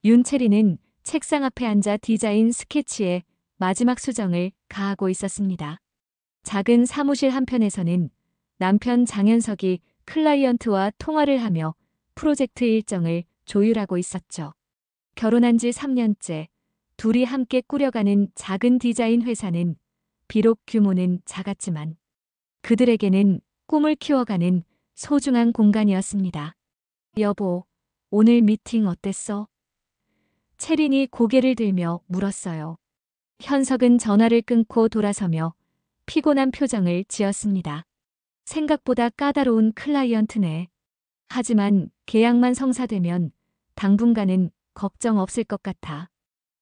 윤채리는 책상 앞에 앉아 디자인 스케치에 마지막 수정을 가하고 있었습니다. 작은 사무실 한편에서는 남편 장현석이 클라이언트와 통화를 하며 프로젝트 일정을 조율하고 있었죠. 결혼한 지 3년째 둘이 함께 꾸려가는 작은 디자인 회사는 비록 규모는 작았지만 그들에게는 꿈을 키워가는 소중한 공간이었습니다. 여보, 오늘 미팅 어땠어? 채린이 고개를 들며 물었어요. 현석은 전화를 끊고 돌아서며 피곤한 표정을 지었습니다. 생각보다 까다로운 클라이언트네. 하지만 계약만 성사되면 당분간은 걱정 없을 것 같아.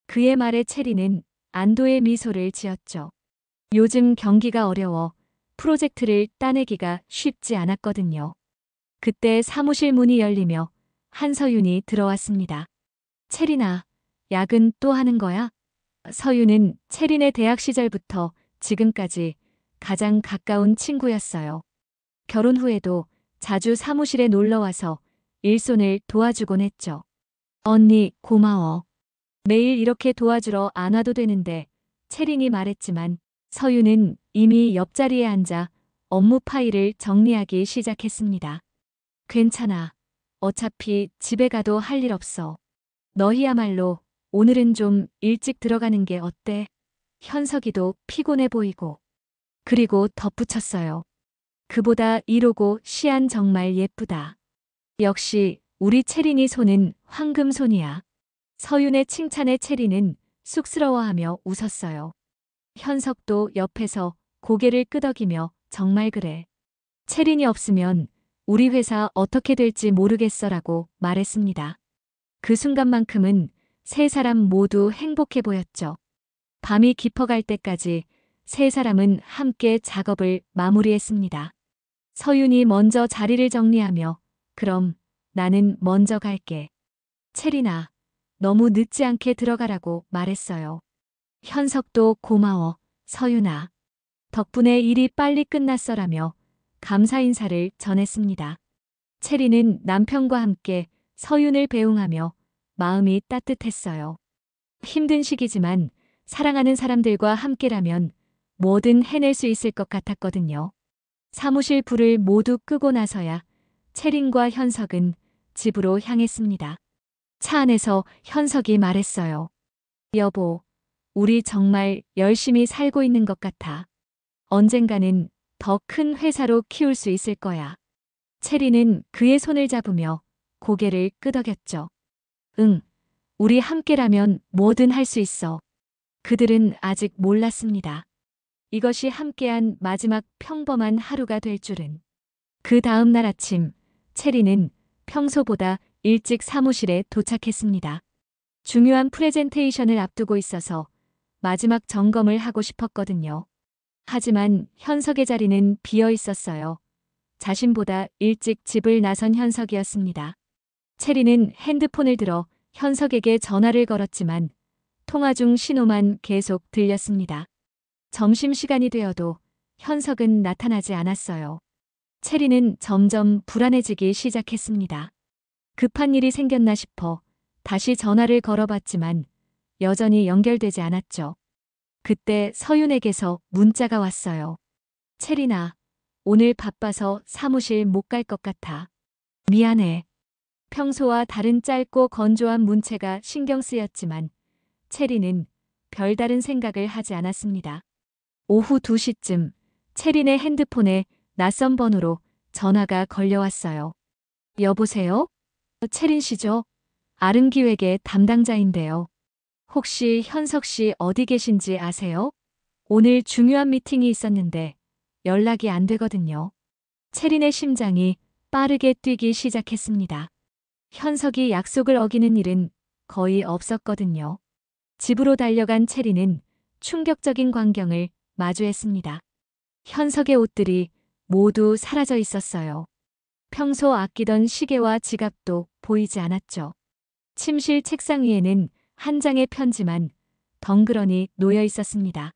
그의 말에 채리는 안도의 미소를 지었죠. 요즘 경기가 어려워 프로젝트를 따내기가 쉽지 않았거든요. 그때 사무실 문이 열리며 한서윤이 들어왔습니다. 채린아, 야근 또 하는 거야? 서윤은 채린의 대학 시절부터 지금까지 가장 가까운 친구였어요. 결혼 후에도 자주 사무실에 놀러와서 일손을 도와주곤 했죠. 언니, 고마워. 매일 이렇게 도와주러 안 와도 되는데, 채린이 말했지만 서윤은 이미 옆자리에 앉아 업무 파일을 정리하기 시작했습니다. 괜찮아. 어차피 집에 가도 할 일 없어. 너희야말로 오늘은 좀 일찍 들어가는 게 어때? 현석이도 피곤해 보이고. 그리고 덧붙였어요. 그보다 이로고 시안 정말 예쁘다. 역시 우리 채린이 손은 황금손이야. 서윤의 칭찬에 채린은 쑥스러워하며 웃었어요. 현석도 옆에서 고개를 끄덕이며 정말 그래. 채린이 없으면 우리 회사 어떻게 될지 모르겠어라고 말했습니다. 그 순간만큼은 세 사람 모두 행복해 보였죠. 밤이 깊어갈 때까지 세 사람은 함께 작업을 마무리했습니다. 서윤이 먼저 자리를 정리하며 그럼 나는 먼저 갈게. 채린아, 너무 늦지 않게 들어가라고 말했어요. 현석도 고마워, 서윤아. 덕분에 일이 빨리 끝났어라며 감사 인사를 전했습니다. 채린은 남편과 함께 서윤을 배웅하며 마음이 따뜻했어요. 힘든 시기지만 사랑하는 사람들과 함께라면 뭐든 해낼 수 있을 것 같았거든요. 사무실 불을 모두 끄고 나서야 채린과 현석은 집으로 향했습니다. 차 안에서 현석이 말했어요. 여보, 우리 정말 열심히 살고 있는 것 같아. 언젠가는 더 큰 회사로 키울 수 있을 거야. 채린은 그의 손을 잡으며 고개를 끄덕였죠. 응, 우리 함께라면 뭐든 할 수 있어. 그들은 아직 몰랐습니다. 이것이 함께한 마지막 평범한 하루가 될 줄은. 그 다음 날 아침, 채린은 평소보다 일찍 사무실에 도착했습니다. 중요한 프레젠테이션을 앞두고 있어서 마지막 점검을 하고 싶었거든요. 하지만 현석의 자리는 비어 있었어요. 자신보다 일찍 집을 나선 현석이었습니다. 채리는 핸드폰을 들어 현석에게 전화를 걸었지만 통화 중 신호만 계속 들렸습니다. 점심시간이 되어도 현석은 나타나지 않았어요. 채리는 점점 불안해지기 시작했습니다. 급한 일이 생겼나 싶어 다시 전화를 걸어봤지만 여전히 연결되지 않았죠. 그때 서윤에게서 문자가 왔어요. 채린아, 오늘 바빠서 사무실 못 갈 것 같아. 미안해. 평소와 다른 짧고 건조한 문체가 신경 쓰였지만 채린은 별다른 생각을 하지 않았습니다. 오후 2시쯤 채린의 핸드폰에 낯선 번호로 전화가 걸려왔어요. 여보세요? 채린 씨죠? 아름기획의 담당자인데요. 혹시 현석 씨 어디 계신지 아세요? 오늘 중요한 미팅이 있었는데 연락이 안 되거든요. 채린의 심장이 빠르게 뛰기 시작했습니다. 현석이 약속을 어기는 일은 거의 없었거든요. 집으로 달려간 채린은 충격적인 광경을 마주했습니다. 현석의 옷들이 모두 사라져 있었어요. 평소 아끼던 시계와 지갑도 보이지 않았죠. 침실 책상 위에는 한 장의 편지만 덩그러니 놓여 있었습니다.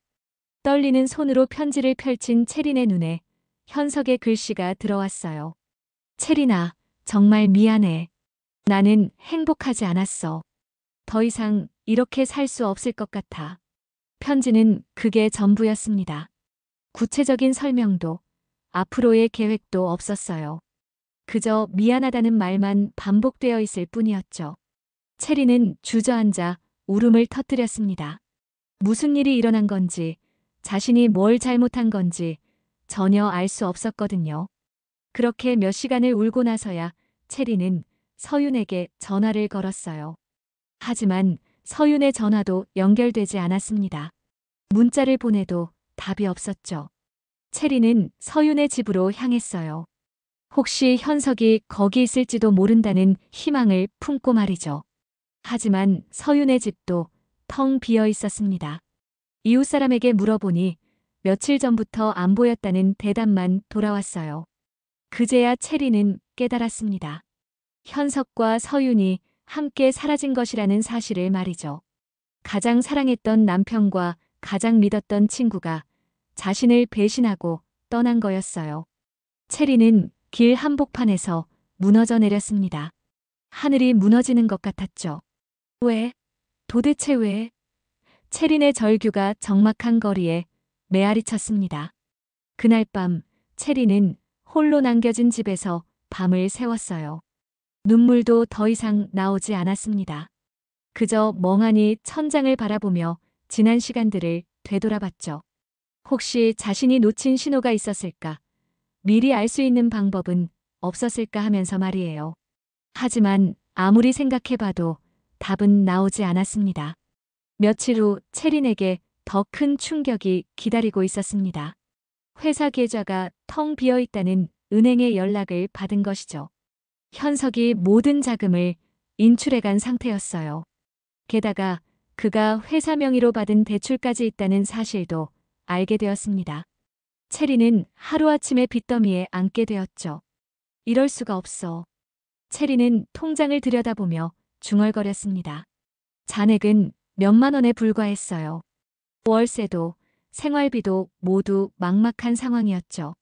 떨리는 손으로 편지를 펼친 채린의 눈에 현석의 글씨가 들어왔어요. 채린아, 정말 미안해. 나는 행복하지 않았어. 더 이상 이렇게 살 수 없을 것 같아. 편지는 그게 전부였습니다. 구체적인 설명도 앞으로의 계획도 없었어요. 그저 미안하다는 말만 반복되어 있을 뿐이었죠. 체리는 주저앉아 울음을 터뜨렸습니다. 무슨 일이 일어난 건지, 자신이 뭘 잘못한 건지 전혀 알 수 없었거든요. 그렇게 몇 시간을 울고 나서야 체리는 서윤에게 전화를 걸었어요. 하지만 서윤의 전화도 연결되지 않았습니다. 문자를 보내도 답이 없었죠. 체리는 서윤의 집으로 향했어요. 혹시 현석이 거기 있을지도 모른다는 희망을 품고 말이죠. 하지만 서윤의 집도 텅 비어 있었습니다. 이웃 사람에게 물어보니 며칠 전부터 안 보였다는 대답만 돌아왔어요. 그제야 체리는 깨달았습니다. 현석과 서윤이 함께 사라진 것이라는 사실을 말이죠. 가장 사랑했던 남편과 가장 믿었던 친구가 자신을 배신하고 떠난 거였어요. 체리는 길 한복판에서 무너져 내렸습니다. 하늘이 무너지는 것 같았죠. 왜? 도대체 왜? 체린의 절규가 적막한 거리에 메아리 쳤습니다. 그날 밤 체리는 홀로 남겨진 집에서 밤을 새웠어요. 눈물도 더 이상 나오지 않았습니다. 그저 멍하니 천장을 바라보며 지난 시간들을 되돌아봤죠. 혹시 자신이 놓친 신호가 있었을까? 미리 알 수 있는 방법은 없었을까 하면서 말이에요. 하지만 아무리 생각해봐도 답은 나오지 않았습니다. 며칠 후 체린에게 더 큰 충격이 기다리고 있었습니다. 회사 계좌가 텅 비어 있다는 은행의 연락을 받은 것이죠. 현석이 모든 자금을 인출해간 상태였어요. 게다가 그가 회사 명의로 받은 대출까지 있다는 사실도 알게 되었습니다. 체리는 하루아침에 빚더미에 앉게 되었죠. 이럴 수가 없어. 체리는 통장을 들여다보며 중얼거렸습니다. 잔액은 몇만 원에 불과했어요. 월세도 생활비도 모두 막막한 상황이었죠.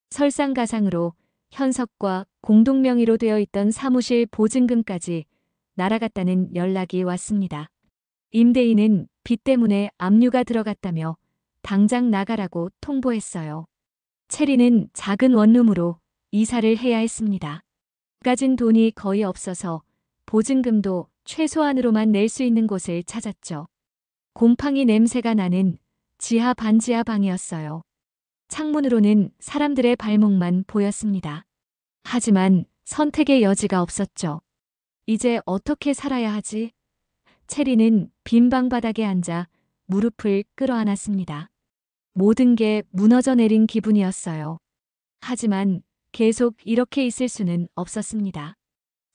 설상가상으로 현석과 공동명의로 되어 있던 사무실 보증금까지 날아갔다는 연락이 왔습니다. 임대인은 빚 때문에 압류가 들어갔다며 당장 나가라고 통보했어요. 체리는 작은 원룸으로 이사를 해야 했습니다. 가진 돈이 거의 없어서 보증금도 최소한으로만 낼 수 있는 곳을 찾았죠. 곰팡이 냄새가 나는 지하 반지하 방이었어요. 창문으로는 사람들의 발목만 보였습니다. 하지만 선택의 여지가 없었죠. 이제 어떻게 살아야 하지? 체리는 빈 방 바닥에 앉아 무릎을 끌어안았습니다. 모든 게 무너져 내린 기분이었어요. 하지만 계속 이렇게 있을 수는 없었습니다.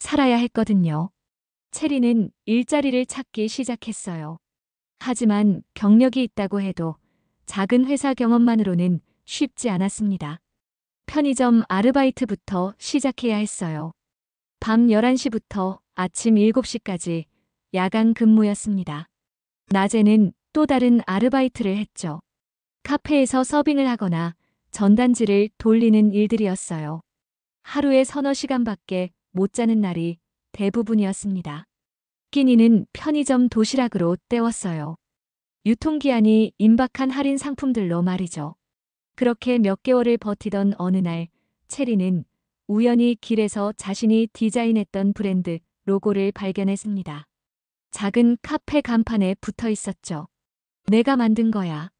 살아야 했거든요. 체리는 일자리를 찾기 시작했어요. 하지만 경력이 있다고 해도 작은 회사 경험만으로는 쉽지 않았습니다. 편의점 아르바이트부터 시작해야 했어요. 밤 11시부터 아침 7시까지 야간 근무였습니다. 낮에는 또 다른 아르바이트를 했죠. 카페에서 서빙을 하거나 전단지를 돌리는 일들이었어요. 하루에 서너 시간밖에 못 자는 날이 대부분이었습니다. 끼니는 편의점 도시락으로 때웠어요. 유통기한이 임박한 할인 상품들로 말이죠. 그렇게 몇 개월을 버티던 어느 날 체리는 우연히 길에서 자신이 디자인했던 브랜드 로고를 발견했습니다. 작은 카페 간판에 붙어 있었죠. 내가 만든 거야.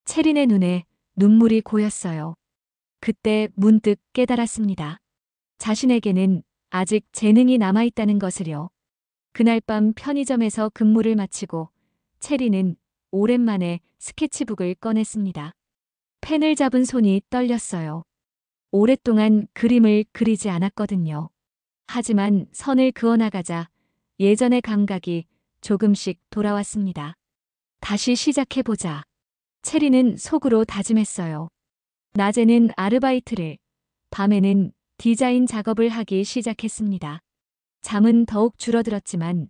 체린의 눈에 눈물이 고였어요. 그때 문득 깨달았습니다. 자신에게는 아직 재능이 남아있다는 것을요. 그날 밤 편의점에서 근무를 마치고 체리는 오랜만에 스케치북을 꺼냈습니다. 펜을 잡은 손이 떨렸어요. 오랫동안 그림을 그리지 않았거든요. 하지만 선을 그어나가자 예전의 감각이 조금씩 돌아왔습니다. 다시 시작해보자. 체리는 속으로 다짐했어요. 낮에는 아르바이트를, 밤에는 디자인 작업을 하기 시작했습니다. 잠은 더욱 줄어들었지만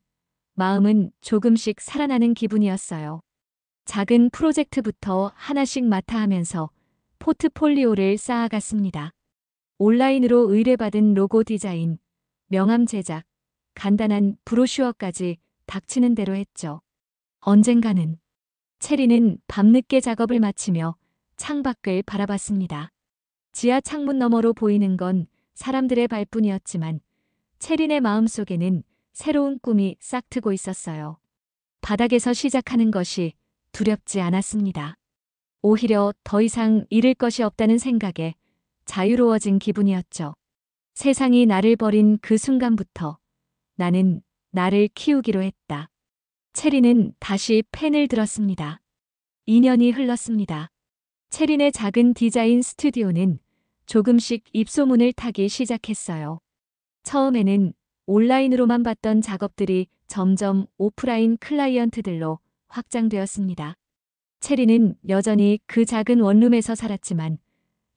마음은 조금씩 살아나는 기분이었어요. 작은 프로젝트부터 하나씩 맡아 하면서 포트폴리오를 쌓아갔습니다. 온라인으로 의뢰받은 로고 디자인, 명함 제작, 간단한 브로슈어까지 닥치는 대로 했죠. 언젠가는 체리는 밤늦게 작업을 마치며 창밖을 바라봤습니다. 지하 창문 너머로 보이는 건 사람들의 발뿐이었지만 체린의 마음속에는 새로운 꿈이 싹트고 있었어요. 바닥에서 시작하는 것이 두렵지 않았습니다. 오히려 더 이상 잃을 것이 없다는 생각에 자유로워진 기분이었죠. 세상이 나를 버린 그 순간부터 나는 나를 키우기로 했다. 체리는 다시 펜을 들었습니다. 2년이 흘렀습니다. 체린의 작은 디자인 스튜디오는 조금씩 입소문을 타기 시작했어요. 처음에는 온라인으로만 봤던 작업들이 점점 오프라인 클라이언트들로 확장되었습니다. 체리는 여전히 그 작은 원룸에서 살았지만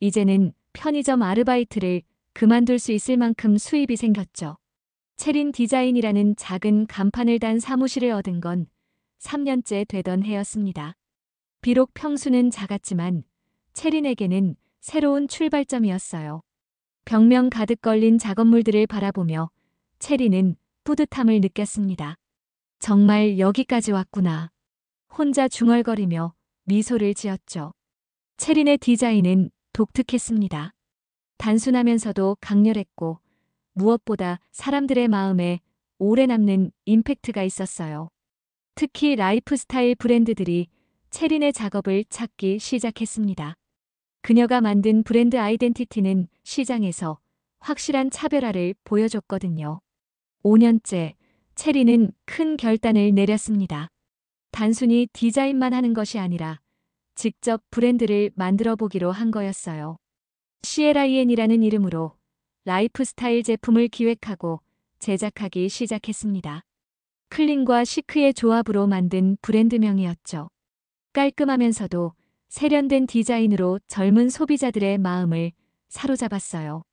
이제는 편의점 아르바이트를 그만둘 수 있을 만큼 수입이 생겼죠. 체린 디자인이라는 작은 간판을 단 사무실을 얻은 건 3년째 되던 해였습니다. 비록 평수는 작았지만 체린에게는 새로운 출발점이었어요. 벽면 가득 걸린 작업물들을 바라보며 체리는 뿌듯함을 느꼈습니다. 정말 여기까지 왔구나. 혼자 중얼거리며 미소를 지었죠. 체린의 디자인은 독특했습니다. 단순하면서도 강렬했고 무엇보다 사람들의 마음에 오래 남는 임팩트가 있었어요. 특히 라이프스타일 브랜드들이 체린의 작업을 찾기 시작했습니다. 그녀가 만든 브랜드 아이덴티티는 시장에서 확실한 차별화를 보여줬거든요. 5년째 체리는 큰 결단을 내렸습니다. 단순히 디자인만 하는 것이 아니라 직접 브랜드를 만들어 보기로 한 거였어요. CLIN이라는 이름으로 라이프스타일 제품을 기획하고 제작하기 시작했습니다. 클린과 시크의 조합으로 만든 브랜드명이었죠. 깔끔하면서도 세련된 디자인으로 젊은 소비자들의 마음을 사로잡았어요.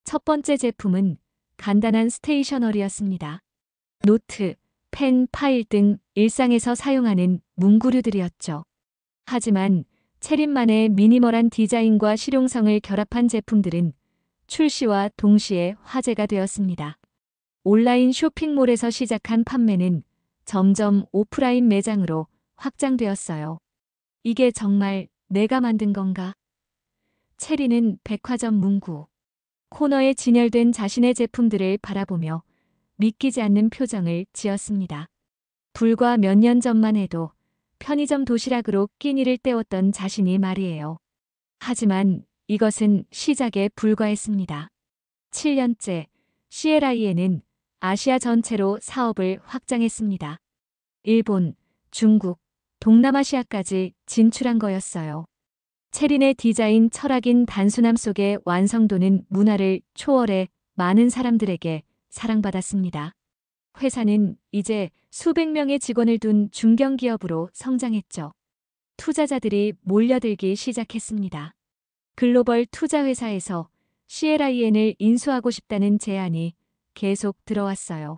첫 번째 제품은 간단한 스테이셔너리였습니다. 노트, 펜, 파일 등 일상에서 사용하는 문구류들이었죠. 하지만 체린만의 미니멀한 디자인과 실용성을 결합한 제품들은 출시와 동시에 화제가 되었습니다. 온라인 쇼핑몰에서 시작한 판매는 점점 오프라인 매장으로 확장되었어요. 이게 정말 내가 만든 건가? 체리는 백화점 문구, 코너에 진열된 자신의 제품들을 바라보며 믿기지 않는 표정을 지었습니다. 불과 몇 년 전만 해도 편의점 도시락으로 끼니를 때웠던 자신이 말이에요. 하지만 이것은 시작에 불과했습니다. 7년째 CLIN은 아시아 전체로 사업을 확장했습니다. 일본, 중국, 동남아시아까지 진출한 거였어요. 체린의 디자인 철학인 단순함 속의 완성도는 문화를 초월해 많은 사람들에게 사랑받았습니다. 회사는 이제 수백 명의 직원을 둔 중견기업으로 성장했죠. 투자자들이 몰려들기 시작했습니다. 글로벌 투자회사에서 CLIN을 인수하고 싶다는 제안이 계속 들어왔어요.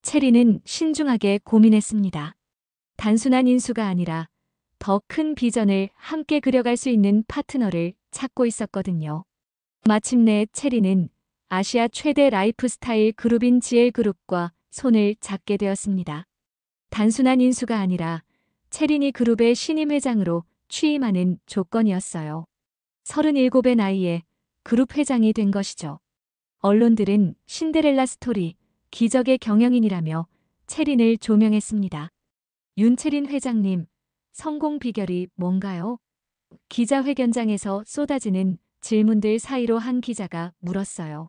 체리는 신중하게 고민했습니다. 단순한 인수가 아니라 더 큰 비전을 함께 그려갈 수 있는 파트너를 찾고 있었거든요. 마침내 체리는 아시아 최대 라이프스타일 그룹인 GL그룹과 손을 잡게 되었습니다. 단순한 인수가 아니라 체린이 그룹의 신임 회장으로 취임하는 조건이었어요. 37의 나이에 그룹 회장이 된 것이죠. 언론들은 신데렐라 스토리, 기적의 경영인이라며 체린을 조명했습니다. 윤체린 회장님, 성공 비결이 뭔가요? 기자회견장에서 쏟아지는 질문들 사이로 한 기자가 물었어요.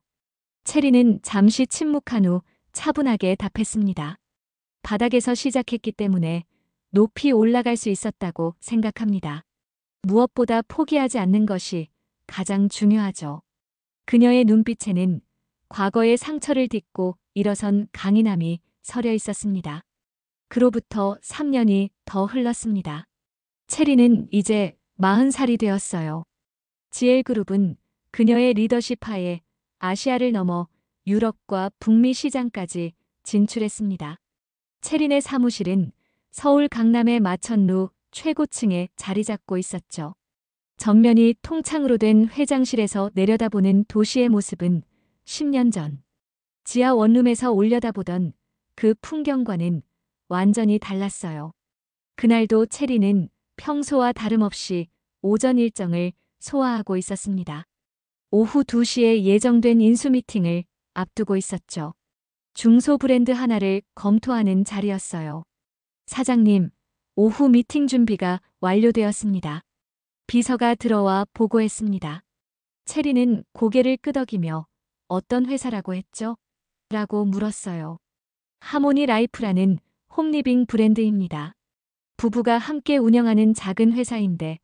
체린은 잠시 침묵한 후 차분하게 답했습니다. 바닥에서 시작했기 때문에 높이 올라갈 수 있었다고 생각합니다. 무엇보다 포기하지 않는 것이 가장 중요하죠. 그녀의 눈빛에는 과거의 상처를 딛고 일어선 강인함이 서려 있었습니다. 그로부터 3년이 더 흘렀습니다. 체리는 이제 40살이 되었어요. GL그룹은 그녀의 리더십 하에 아시아를 넘어 유럽과 북미 시장까지 진출했습니다. 체린의 사무실은 서울 강남의 마천루 최고층에 자리 잡고 있었죠. 전면이 통창으로 된 회장실에서 내려다보는 도시의 모습은 10년 전 지하 원룸에서 올려다보던 그 풍경과는 완전히 달랐어요. 그날도 체리는 평소와 다름없이 오전 일정을 소화하고 있었습니다. 오후 2시에 예정된 인수 미팅을 앞두고 있었죠. 중소 브랜드 하나를 검토하는 자리였어요. 사장님, 오후 미팅 준비가 완료되었습니다. 비서가 들어와 보고했습니다. 체리는 고개를 끄덕이며 어떤 회사라고 했죠? 라고 물었어요. 하모니 라이프라는 홈리빙 브랜드입니다. 부부가 함께 운영하는 작은 회사인데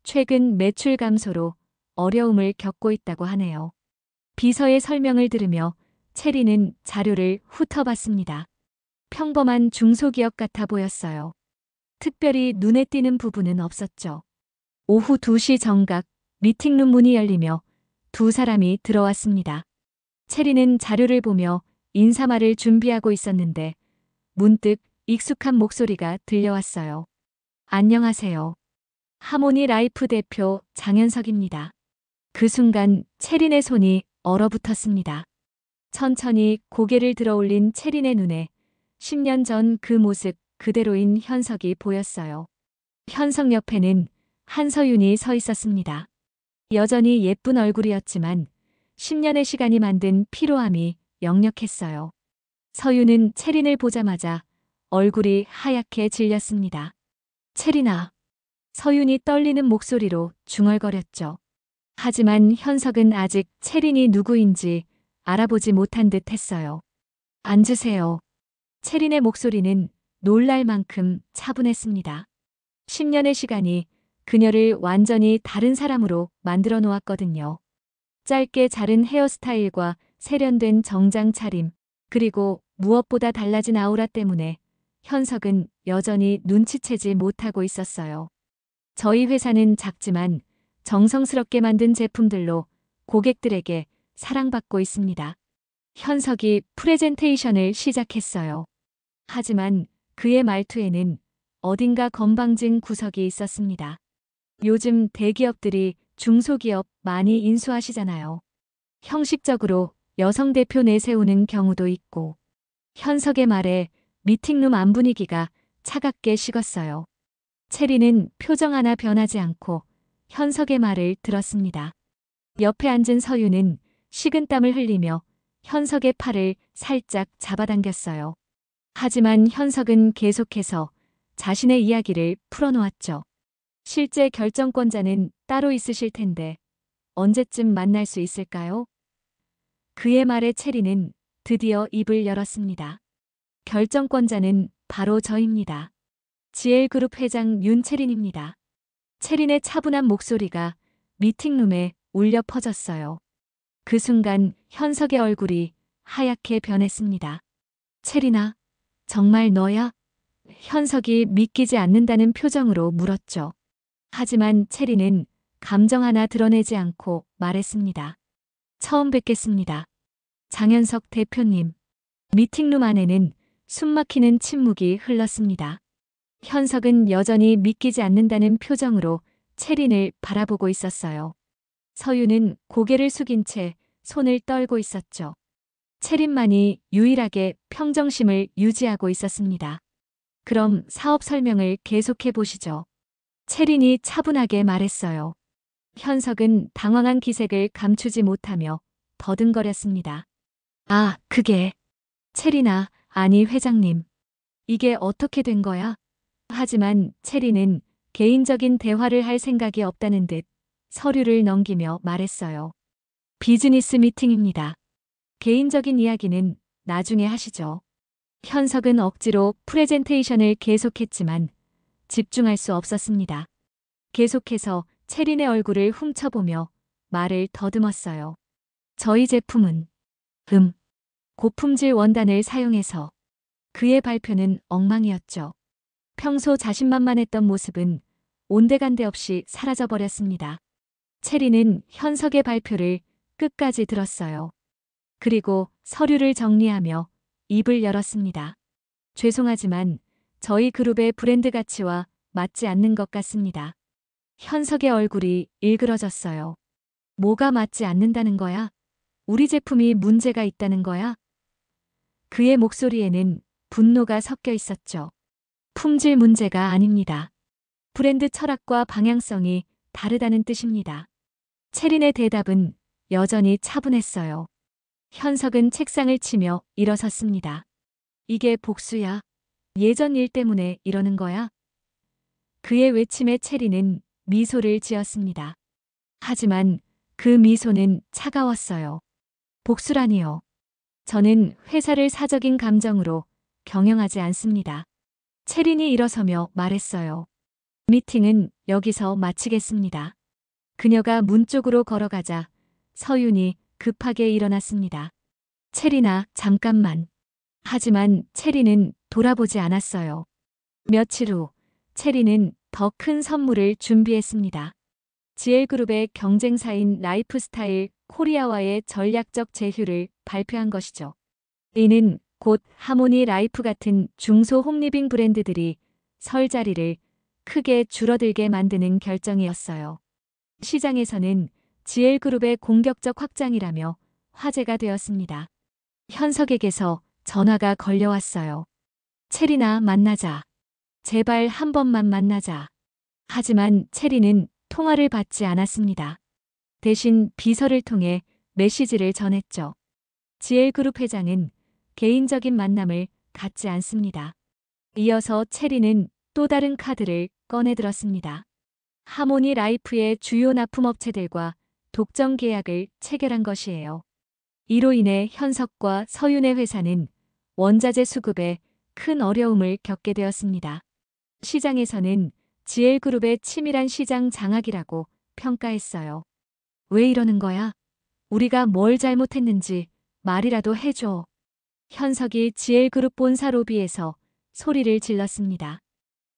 최근 매출 감소로 어려움을 겪고 있다고 하네요. 비서의 설명을 들으며 체리는 자료를 훑어봤습니다. 평범한 중소기업 같아 보였어요. 특별히 눈에 띄는 부분은 없었죠. 오후 2시 정각 미팅룸 문이 열리며 두 사람이 들어왔습니다. 체리는 자료를 보며 인사말을 준비하고 있었는데 문득 익숙한 목소리가 들려왔어요. 안녕하세요. 하모니 라이프 대표 장현석입니다. 그 순간 체린의 손이 얼어붙었습니다. 천천히 고개를 들어올린 체린의 눈에 10년 전 그 모습 그대로인 현석이 보였어요. 현석 옆에는 한서윤이 서 있었습니다. 여전히 예쁜 얼굴이었지만 10년의 시간이 만든 피로함이 역력했어요. 서윤은 체린을 보자마자 얼굴이 하얗게 질렸습니다. 체린아. 서윤이 떨리는 목소리로 중얼거렸죠. 하지만 현석은 아직 체린이 누구인지 알아보지 못한 듯 했어요. 앉으세요. 체린의 목소리는 놀랄 만큼 차분했습니다. 10년의 시간이 그녀를 완전히 다른 사람으로 만들어 놓았거든요. 짧게 자른 헤어스타일과 세련된 정장 차림, 그리고 무엇보다 달라진 아우라 때문에 현석은 여전히 눈치채지 못하고 있었어요. 저희 회사는 작지만 정성스럽게 만든 제품들로 고객들에게 사랑받고 있습니다. 현석이 프레젠테이션을 시작했어요. 하지만 그의 말투에는 어딘가 건방진 구석이 있었습니다. 요즘 대기업들이 중소기업 많이 인수하시잖아요. 형식적으로 여성 대표 내세우는 경우도 있고. 현석의 말에 미팅룸 안 분위기가 차갑게 식었어요. 체리는 표정 하나 변하지 않고 현석의 말을 들었습니다. 옆에 앉은 서윤은 식은땀을 흘리며 현석의 팔을 살짝 잡아당겼어요. 하지만 현석은 계속해서 자신의 이야기를 풀어놓았죠. 실제 결정권자는 따로 있으실 텐데 언제쯤 만날 수 있을까요? 그의 말에 체리는 드디어 입을 열었습니다. 결정권자는 바로 저입니다. GL그룹 회장 윤채린입니다. 체린의 차분한 목소리가 미팅룸에 울려 퍼졌어요. 그 순간 현석의 얼굴이 하얗게 변했습니다. 체린아, 정말 너야? 현석이 믿기지 않는다는 표정으로 물었죠. 하지만 체린은 감정 하나 드러내지 않고 말했습니다. 처음 뵙겠습니다. 장현석 대표님. 미팅룸 안에는 숨막히는 침묵이 흘렀습니다. 현석은 여전히 믿기지 않는다는 표정으로 체린을 바라보고 있었어요. 서윤은 고개를 숙인 채 손을 떨고 있었죠. 체린만이 유일하게 평정심을 유지하고 있었습니다. 그럼 사업 설명을 계속해 보시죠. 체린이 차분하게 말했어요. 현석은 당황한 기색을 감추지 못하며 더듬거렸습니다. 아, 그게. 체린아, 아니 회장님. 이게 어떻게 된 거야? 하지만 체린은 개인적인 대화를 할 생각이 없다는 듯 서류를 넘기며 말했어요. 비즈니스 미팅입니다. 개인적인 이야기는 나중에 하시죠. 현석은 억지로 프레젠테이션을 계속했지만 집중할 수 없었습니다. 계속해서 체린의 얼굴을 훔쳐보며 말을 더듬었어요. 저희 제품은 고품질 원단을 사용해서. 그의 발표는 엉망이었죠. 평소 자신만만했던 모습은 온데간데 없이 사라져버렸습니다. 체리는 현석의 발표를 끝까지 들었어요. 그리고 서류를 정리하며 입을 열었습니다. 죄송하지만 저희 그룹의 브랜드 가치와 맞지 않는 것 같습니다. 현석의 얼굴이 일그러졌어요. 뭐가 맞지 않는다는 거야? 우리 제품이 문제가 있다는 거야? 그의 목소리에는 분노가 섞여 있었죠. 품질 문제가 아닙니다. 브랜드 철학과 방향성이 다르다는 뜻입니다. 체린의 대답은 여전히 차분했어요. 현석은 책상을 치며 일어섰습니다. 이게 복수야? 예전 일 때문에 이러는 거야? 그의 외침에 체린은 미소를 지었습니다. 하지만 그 미소는 차가웠어요. 복수라니요. 저는 회사를 사적인 감정으로 경영하지 않습니다. 체린이 일어서며 말했어요. 미팅은 여기서 마치겠습니다. 그녀가 문 쪽으로 걸어가자 서윤이 급하게 일어났습니다. 체린아, 잠깐만. 하지만 체린은 돌아보지 않았어요. 며칠 후 체린은 더 큰 선물을 준비했습니다. GL그룹의 경쟁사인 라이프스타일 코리아와의 전략적 제휴를 발표한 것이죠. 이는 곧 하모니 라이프 같은 중소 홈리빙 브랜드들이 설 자리를 크게 줄어들게 만드는 결정이었어요. 시장에서는 GL그룹의 공격적 확장이라며 화제가 되었습니다. 현석에게서 전화가 걸려왔어요. 체리나 만나자. 제발 한 번만 만나자. 하지만 체리는 통화를 받지 않았습니다. 대신 비서를 통해 메시지를 전했죠. GL그룹 회장은 개인적인 만남을 갖지 않습니다. 이어서 체리는 또 다른 카드를 꺼내들었습니다. 하모니 라이프의 주요 납품업체들과 독점 계약을 체결한 것이에요. 이로 인해 현석과 서윤의 회사는 원자재 수급에 큰 어려움을 겪게 되었습니다. 시장에서는 GL그룹의 치밀한 시장 장악이라고 평가했어요. 왜 이러는 거야? 우리가 뭘 잘못했는지 말이라도 해줘. 현석이 GL그룹 본사 로비에서 소리를 질렀습니다.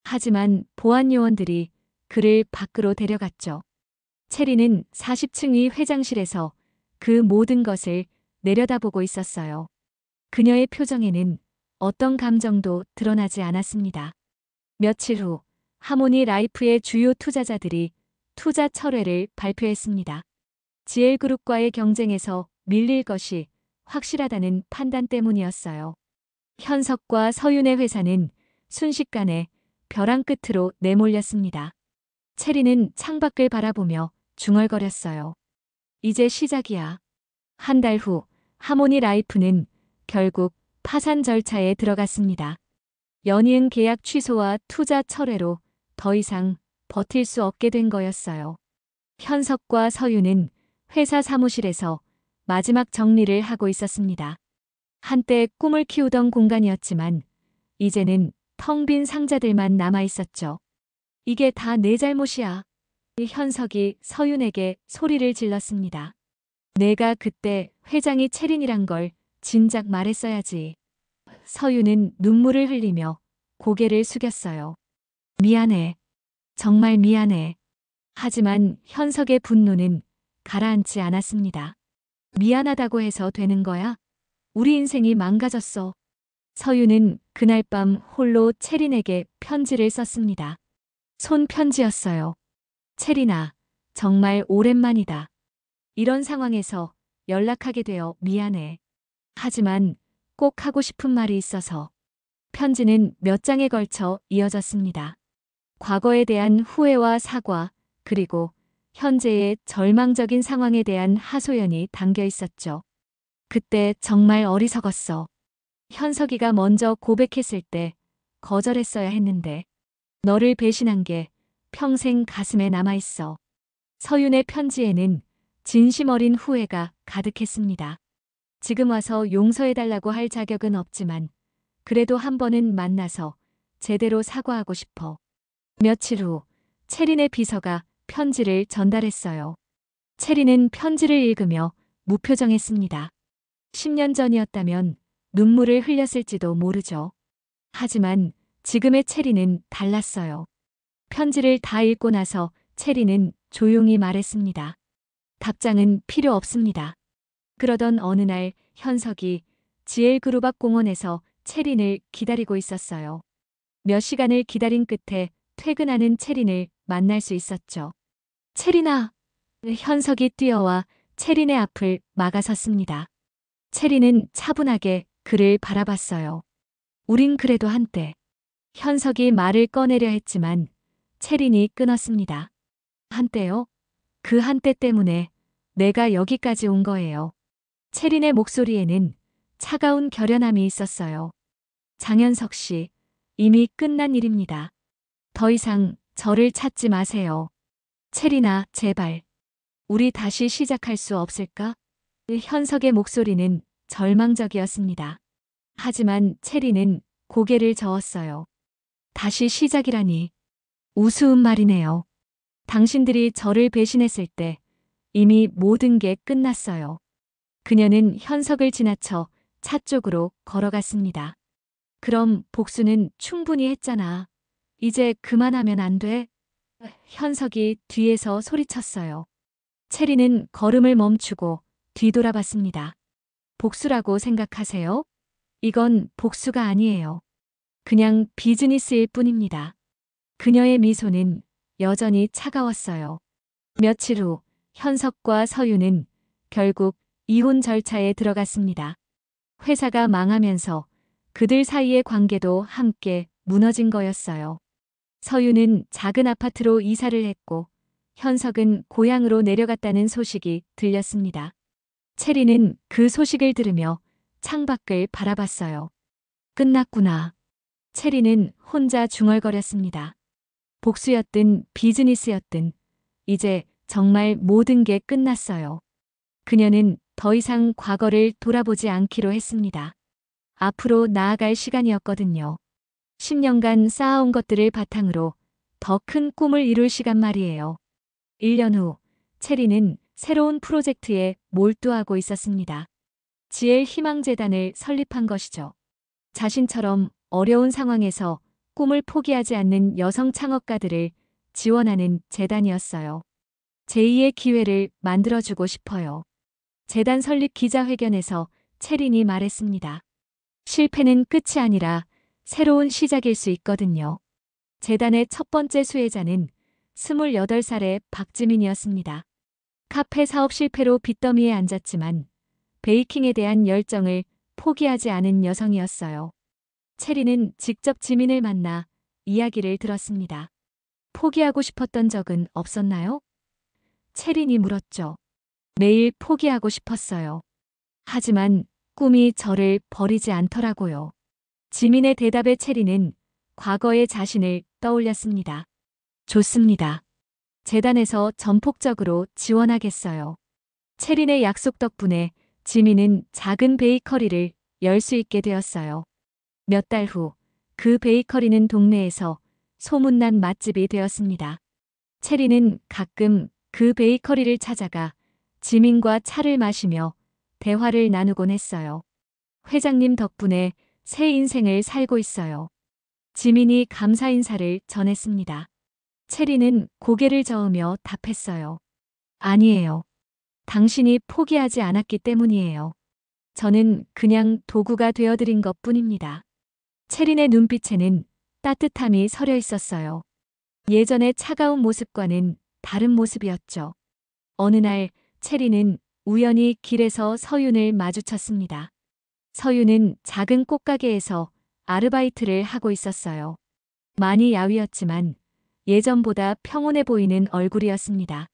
하지만 보안 요원들이 그를 밖으로 데려갔죠. 체리는 40층 위 회장실에서 그 모든 것을 내려다보고 있었어요. 그녀의 표정에는 어떤 감정도 드러나지 않았습니다. 며칠 후 하모니 라이프의 주요 투자자들이 투자 철회를 발표했습니다. GL그룹과의 경쟁에서 밀릴 것이 확실하다는 판단 때문이었어요. 현석과 서윤의 회사는 순식간에 벼랑 끝으로 내몰렸습니다. 체리는 창밖을 바라보며 중얼거렸어요. 이제 시작이야. 한 달 후 하모니 라이프는 결국 파산 절차에 들어갔습니다. 연이은 계약 취소와 투자 철회로 더 이상 버틸 수 없게 된 거였어요. 현석과 서윤은 회사 사무실에서 마지막 정리를 하고 있었습니다. 한때 꿈을 키우던 공간이었지만 이제는 텅 빈 상자들만 남아 있었죠. 이게 다 내 잘못이야. 현석이 서윤에게 소리를 질렀습니다. 내가 그때 회장이 체린이란 걸 진작 말했어야지. 서윤은 눈물을 흘리며 고개를 숙였어요. 미안해. 정말 미안해. 하지만 현석의 분노는 가라앉지 않았습니다. 미안하다고 해서 되는 거야? 우리 인생이 망가졌어. 서윤은 그날 밤 홀로 체린에게 편지를 썼습니다. 손편지였어요. 체린아, 정말 오랜만이다. 이런 상황에서 연락하게 되어 미안해. 하지만 꼭 하고 싶은 말이 있어서. 편지는 몇 장에 걸쳐 이어졌습니다. 과거에 대한 후회와 사과, 그리고 현재의 절망적인 상황에 대한 하소연이 담겨 있었죠. 그때 정말 어리석었어. 현석이가 먼저 고백했을 때 거절했어야 했는데 너를 배신한 게 평생 가슴에 남아있어. 서윤의 편지에는 진심 어린 후회가 가득했습니다. 지금 와서 용서해달라고 할 자격은 없지만 그래도 한 번은 만나서 제대로 사과하고 싶어. 며칠 후 체린의 비서가 편지를 전달했어요. 체린은 편지를 읽으며 무표정했습니다. 10년 전이었다면 눈물을 흘렸을지도 모르죠. 하지만 지금의 체린은 달랐어요. 편지를 다 읽고 나서 체린은 조용히 말했습니다. 답장은 필요 없습니다. 그러던 어느 날 현석이 GL그룹 앞 공원에서 체린을 기다리고 있었어요. 몇 시간을 기다린 끝에 퇴근하는 체린을 만날 수 있었죠. 체린아! 현석이 뛰어와 체린의 앞을 막아섰습니다. 체린은 차분하게 그를 바라봤어요. 우린 그래도 한때 현석이 말을 꺼내려 했지만 채린이 끊었습니다. 한때요? 그 한때 때문에 내가 여기까지 온 거예요. 채린의 목소리에는 차가운 결연함이 있었어요. 장현석 씨, 이미 끝난 일입니다. 더 이상 저를 찾지 마세요. 채린아, 제발. 우리 다시 시작할 수 없을까? 현석의 목소리는 절망적이었습니다. 하지만 채린은 고개를 저었어요. 다시 시작이라니. 우스운 말이네요. 당신들이 저를 배신했을 때 이미 모든 게 끝났어요. 그녀는 현석을 지나쳐 차 쪽으로 걸어갔습니다. 그럼 복수는 충분히 했잖아. 이제 그만하면 안 돼? 현석이 뒤에서 소리쳤어요. 채리는 걸음을 멈추고 뒤돌아봤습니다. 복수라고 생각하세요? 이건 복수가 아니에요. 그냥 비즈니스일 뿐입니다. 그녀의 미소는 여전히 차가웠어요. 며칠 후 현석과 서유는 결국 이혼 절차에 들어갔습니다. 회사가 망하면서 그들 사이의 관계도 함께 무너진 거였어요. 서유는 작은 아파트로 이사를 했고 현석은 고향으로 내려갔다는 소식이 들렸습니다. 채리는 그 소식을 들으며 창밖을 바라봤어요. 끝났구나. 채리는 혼자 중얼거렸습니다. 복수였든 비즈니스였든 이제 정말 모든 게 끝났어요. 그녀는 더 이상 과거를 돌아보지 않기로 했습니다. 앞으로 나아갈 시간이었거든요. 10년간 쌓아온 것들을 바탕으로 더 큰 꿈을 이룰 시간 말이에요. 1년 후 채리는 새로운 프로젝트에 몰두하고 있었습니다. 지엘 희망재단을 설립한 것이죠. 자신처럼 어려운 상황에서 꿈을 포기하지 않는 여성 창업가들을 지원하는 재단이었어요. 제2의 기회를 만들어주고 싶어요. 재단 설립 기자회견에서 채린이 말했습니다. 실패는 끝이 아니라 새로운 시작일 수 있거든요. 재단의 첫 번째 수혜자는 28살의 박지민이었습니다. 카페 사업 실패로 빚더미에 앉았지만 베이킹에 대한 열정을 포기하지 않은 여성이었어요. 채리는 직접 지민을 만나 이야기를 들었습니다. 포기하고 싶었던 적은 없었나요? 채린이 물었죠. 매일 포기하고 싶었어요. 하지만 꿈이 저를 버리지 않더라고요. 지민의 대답에 채리는 과거의 자신을 떠올렸습니다. 좋습니다. 재단에서 전폭적으로 지원하겠어요. 채린의 약속 덕분에 지민은 작은 베이커리를 열 수 있게 되었어요. 몇 달 후 그 베이커리는 동네에서 소문난 맛집이 되었습니다. 채린은 가끔 그 베이커리를 찾아가 지민과 차를 마시며 대화를 나누곤 했어요. 회장님 덕분에 새 인생을 살고 있어요. 지민이 감사 인사를 전했습니다. 채리는 고개를 저으며 답했어요. 아니에요. 당신이 포기하지 않았기 때문이에요. 저는 그냥 도구가 되어드린 것 뿐입니다. 채린의 눈빛에는 따뜻함이 서려 있었어요. 예전의 차가운 모습과는 다른 모습이었죠. 어느 날 채린은 우연히 길에서 서윤을 마주쳤습니다. 서윤은 작은 꽃가게에서 아르바이트를 하고 있었어요. 많이 야위었지만 예전보다 평온해 보이는 얼굴이었습니다.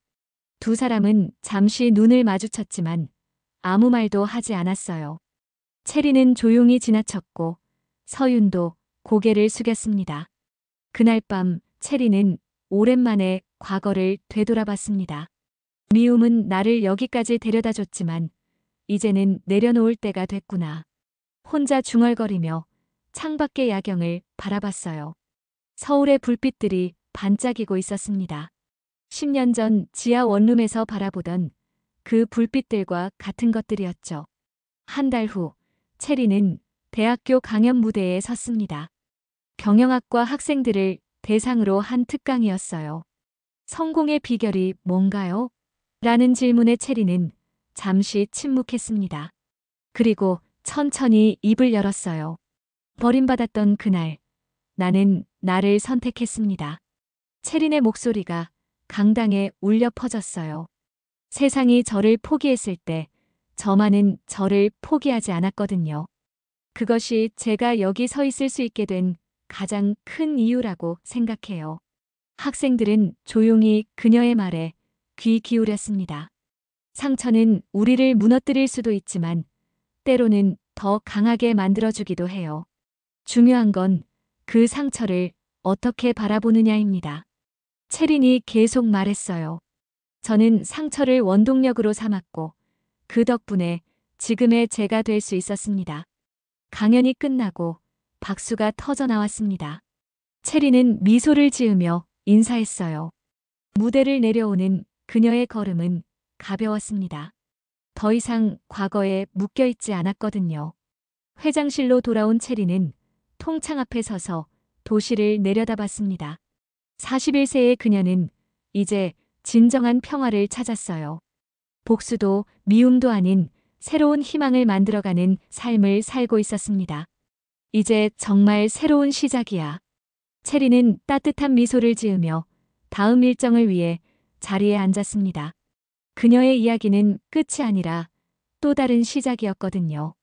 두 사람은 잠시 눈을 마주쳤지만 아무 말도 하지 않았어요. 채리는 조용히 지나쳤고 서윤도 고개를 숙였습니다. 그날 밤 채리는 오랜만에 과거를 되돌아봤습니다. 미움은 나를 여기까지 데려다 줬지만 이제는 내려놓을 때가 됐구나. 혼자 중얼거리며 창밖의 야경을 바라봤어요. 서울의 불빛들이 반짝이고 있었습니다. 10년 전 지하 원룸에서 바라보던 그 불빛들과 같은 것들이었죠. 한 달 후 채리는 대학교 강연 무대에 섰습니다. 경영학과 학생들을 대상으로 한 특강이었어요. 성공의 비결이 뭔가요? 라는 질문에 채리는 잠시 침묵했습니다. 그리고 천천히 입을 열었어요. 버림받았던 그날, 나는 나를 선택했습니다. 채린의 목소리가 강당에 울려 퍼졌어요. 세상이 저를 포기했을 때 저만은 저를 포기하지 않았거든요. 그것이 제가 여기 서 있을 수 있게 된 가장 큰 이유라고 생각해요. 학생들은 조용히 그녀의 말에 귀 기울였습니다. 상처는 우리를 무너뜨릴 수도 있지만 때로는 더 강하게 만들어주기도 해요. 중요한 건 그 상처를 어떻게 바라보느냐입니다. 체린이 계속 말했어요. 저는 상처를 원동력으로 삼았고 그 덕분에 지금의 제가 될 수 있었습니다. 강연이 끝나고 박수가 터져 나왔습니다. 체리는 미소를 지으며 인사했어요. 무대를 내려오는 그녀의 걸음은 가벼웠습니다. 더 이상 과거에 묶여있지 않았거든요. 회장실로 돌아온 체리는 통창 앞에 서서 도시를 내려다봤습니다. 41세의 그녀는 이제 진정한 평화를 찾았어요. 복수도 미움도 아닌 새로운 희망을 만들어가는 삶을 살고 있었습니다. 이제 정말 새로운 시작이야. 체리는 따뜻한 미소를 지으며 다음 일정을 위해 자리에 앉았습니다. 그녀의 이야기는 끝이 아니라 또 다른 시작이었거든요.